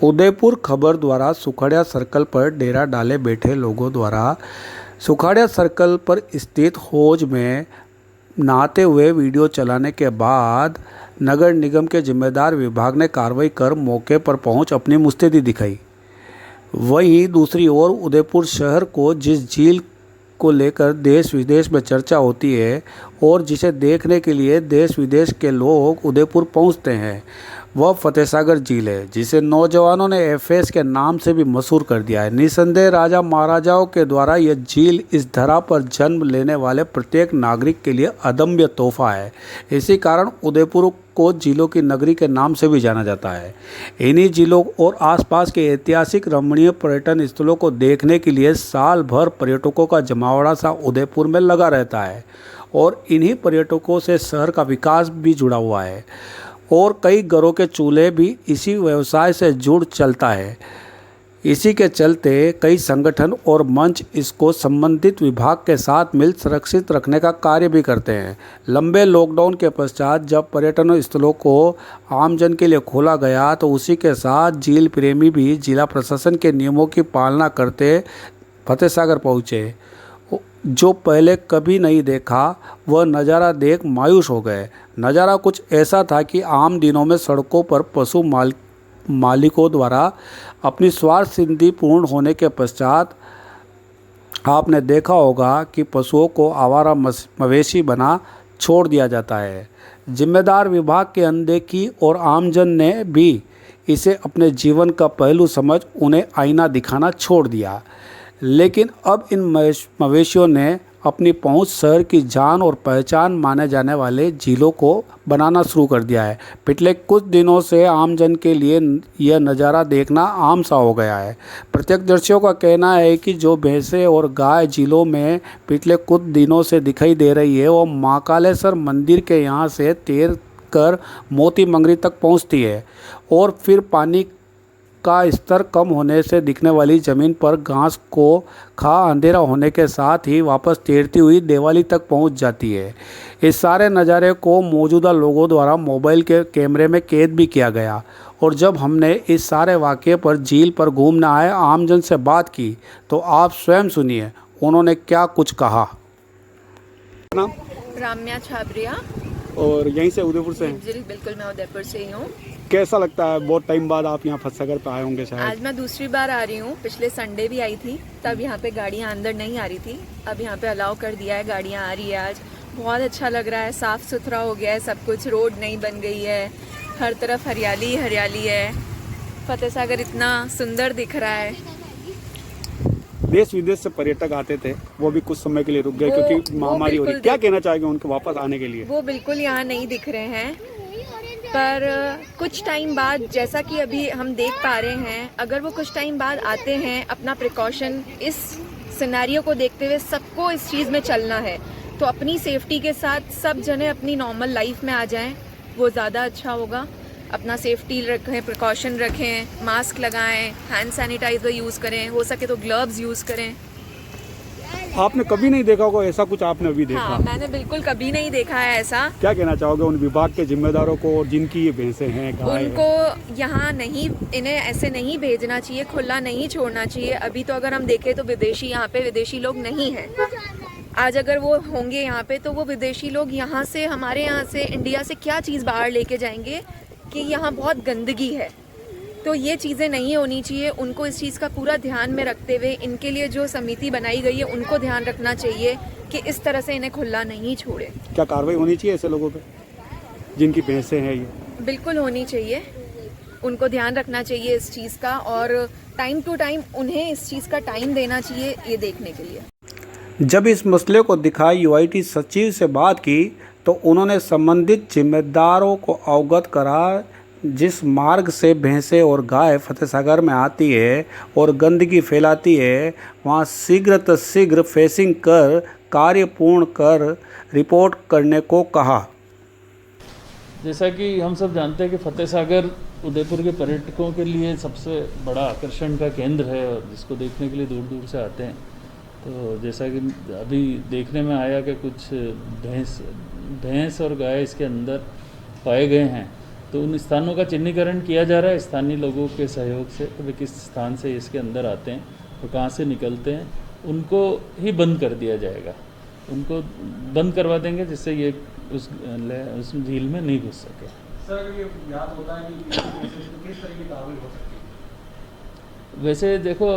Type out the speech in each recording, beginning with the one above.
उदयपुर खबर द्वारा सुखाड़िया सर्कल पर डेरा डाले बैठे लोगों द्वारा सुखाड़िया सर्कल पर स्थित हौज में नहाते हुए वीडियो चलाने के बाद नगर निगम के जिम्मेदार विभाग ने कार्रवाई कर मौके पर पहुंच अपनी मुस्तैदी दिखाई। वहीं दूसरी ओर उदयपुर शहर को जिस झील को लेकर देश विदेश में चर्चा होती है और जिसे देखने के लिए देश विदेश के लोग उदयपुर पहुंचते हैं, वह फतेहसागर झील है, जिसे नौजवानों ने एफएस के नाम से भी मशहूर कर दिया है। निसंदेह राजा महाराजाओं के द्वारा यह झील इस धरा पर जन्म लेने वाले प्रत्येक नागरिक के लिए अदम्य तोहफा है। इसी कारण उदयपुर को झीलों की नगरी के नाम से भी जाना जाता है। इन्हीं झीलों और आसपास के ऐतिहासिक रमणीय पर्यटन स्थलों को देखने के लिए साल भर पर्यटकों का जमावड़ा सा उदयपुर में लगा रहता है और इन्हीं पर्यटकों से शहर का विकास भी जुड़ा हुआ है और कई घरों के चूल्हे भी इसी व्यवसाय से जुड़ चलता है। इसी के चलते कई संगठन और मंच इसको संबंधित विभाग के साथ मिल सुरक्षित रखने का कार्य भी करते हैं। लंबे लॉकडाउन के पश्चात जब पर्यटन स्थलों को आमजन के लिए खोला गया तो उसी के साथ झील प्रेमी भी जिला प्रशासन के नियमों की पालना करते फतेहसागर पहुँचे। जो पहले कभी नहीं देखा वह नज़ारा देख मायूस हो गए। नज़ारा कुछ ऐसा था कि आम दिनों में सड़कों पर पशु मालिकों द्वारा अपनी स्वार्थ सिद्धि पूर्ण होने के पश्चात आपने देखा होगा कि पशुओं को आवारा मवेशी बना छोड़ दिया जाता है। जिम्मेदार विभाग के अनदेखी और आमजन ने भी इसे अपने जीवन का पहलू समझ उन्हें आईना दिखाना छोड़ दिया। लेकिन अब इन मवेशियों ने अपनी पहुंच शहर की जान और पहचान माने जाने वाले झीलों को बनाना शुरू कर दिया है। पिछले कुछ दिनों से आमजन के लिए यह नज़ारा देखना आम सा हो गया है। प्रत्यक्षदर्शियों का कहना है कि जो भैंसें और गाय झीलों में पिछले कुछ दिनों से दिखाई दे रही है वो महाकालेश्वर मंदिर के यहाँ से तैर कर मोती मंगरी तक पहुँचती है और फिर पानी का स्तर कम होने से दिखने वाली ज़मीन पर घास को खा अंधेरा होने के साथ ही वापस तैरती हुई देवाली तक पहुंच जाती है। इस सारे नज़ारे को मौजूदा लोगों द्वारा मोबाइल के कैमरे में कैद भी किया गया और जब हमने इस सारे वाक़े पर झील पर घूमने आए आमजन से बात की तो आप स्वयं सुनिए उन्होंने क्या कुछ कहा। नाम? राम्या छाबरिया। और यहीं से उदयपुर से जी बिल्कुल, मैं उदयपुर से ही हूँ। कैसा लगता है, बहुत टाइम बाद आप यहाँ फतेहसागर पे आए होंगे शायद? आज मैं दूसरी बार आ रही हूँ। पिछले संडे भी आई थी, तब यहाँ पे गाड़ियाँ अंदर नहीं आ रही थी। अब यहाँ पे अलाउ कर दिया है, गाड़ियाँ आ रही है। आज बहुत अच्छा लग रहा है, साफ़ सुथरा हो गया है सब कुछ, रोड नई बन गई है, हर तरफ हरियाली हरियाली है। फतेहसागर इतना सुंदर दिख रहा है। देश विदेश से पर्यटक आते थे, वो भी कुछ समय के लिए रुक गए क्योंकि महामारी हो रही। क्या कहना चाहेंगे उनके वापस आने के लिए? वो बिल्कुल यहाँ नहीं दिख रहे हैं, पर कुछ टाइम बाद जैसा कि अभी हम देख पा रहे हैं, अगर वो कुछ टाइम बाद आते हैं, अपना प्रिकॉशन इस सिनेरियो को देखते हुए सबको इस चीज़ में चलना है, तो अपनी सेफ्टी के साथ सब जने अपनी नॉर्मल लाइफ में आ जाएं, वो ज़्यादा अच्छा होगा। अपना सेफ्टी रखें, प्रिकॉशन रखें, मास्क लगाएं, हैंड सैनिटाइजर यूज़ करें, हो सके तो ग्लव्स यूज़ करें। आपने कभी नहीं देखा होगा ऐसा कुछ, आपने अभी देखा? हाँ, मैंने बिल्कुल कभी नहीं देखा है ऐसा। क्या कहना चाहोगे उन विभाग के जिम्मेदारों को और जिनकी ये भैंसें हैं, गाय उनको यहाँ नहीं, इन्हें ऐसे नहीं भेजना चाहिए, खुला नहीं छोड़ना चाहिए। अभी तो अगर हम देखें तो विदेशी, यहाँ पे विदेशी लोग नहीं हैं। आज अगर वो होंगे यहाँ पे तो वो विदेशी लोग यहाँ से, हमारे यहाँ से, इंडिया से क्या चीज़ बाहर लेके जाएंगे कि यहाँ बहुत गंदगी है। तो ये चीज़ें नहीं होनी चाहिए। उनको इस चीज़ का पूरा ध्यान में रखते हुए इनके लिए जो समिति बनाई गई है उनको ध्यान रखना चाहिए कि इस तरह से इन्हें खुला नहीं छोड़े। क्या कार्रवाई होनी चाहिए ऐसे लोगों पे जिनकी भैंसें हैं? ये बिल्कुल होनी चाहिए, उनको ध्यान रखना चाहिए इस चीज़ का और टाइम टू टाइम उन्हें इस चीज़ का टाइम देना चाहिए ये देखने के लिए। जब इस मसले को दिखाई यूआईटी सचिव से बात की तो उन्होंने संबंधित जिम्मेदारों को अवगत करा जिस मार्ग से भैंसें और गाय फतेहसागर में आती है और गंदगी फैलाती है वहाँ शीघ्र फेसिंग कर कार्य पूर्ण कर रिपोर्ट करने को कहा। जैसा कि हम सब जानते हैं कि फतेहसागर उदयपुर के पर्यटकों के लिए सबसे बड़ा आकर्षण का केंद्र है और जिसको देखने के लिए दूर दूर से आते हैं। तो जैसा कि अभी देखने में आया कि कुछ भैंस और गाय इसके अंदर पाए गए हैं, तो उन स्थानों का चिन्हीकरण किया जा रहा है स्थानीय लोगों के सहयोग से, कि वे किस स्थान से इसके अंदर आते हैं और कहाँ से निकलते हैं, उनको ही बंद कर दिया जाएगा, उनको बंद करवा देंगे जिससे ये उस झील में नहीं घुस सके। सर अगर ये याद होता है कि किस तरह की कार्रवाई हो सकती है? वैसे देखो,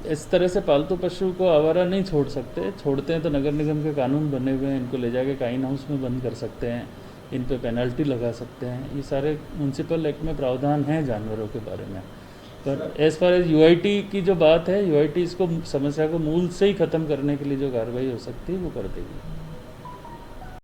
इस तरह से पालतू पशु को आवारा नहीं छोड़ सकते, छोड़ते हैं तो नगर निगम के कानून बने हुए हैं, इनको ले जाके काइन हाउस में बंद कर सकते हैं, इन पे पेनल्टी लगा सकते हैं, ये सारे म्यूनसिपल एक्ट में प्रावधान हैं जानवरों के बारे में। पर एज़ फार एज यूआईटी की जो बात है, यूआईटी इसको समस्या को मूल से ही ख़त्म करने के लिए जो कार्रवाई हो सकती है वो कर देगी।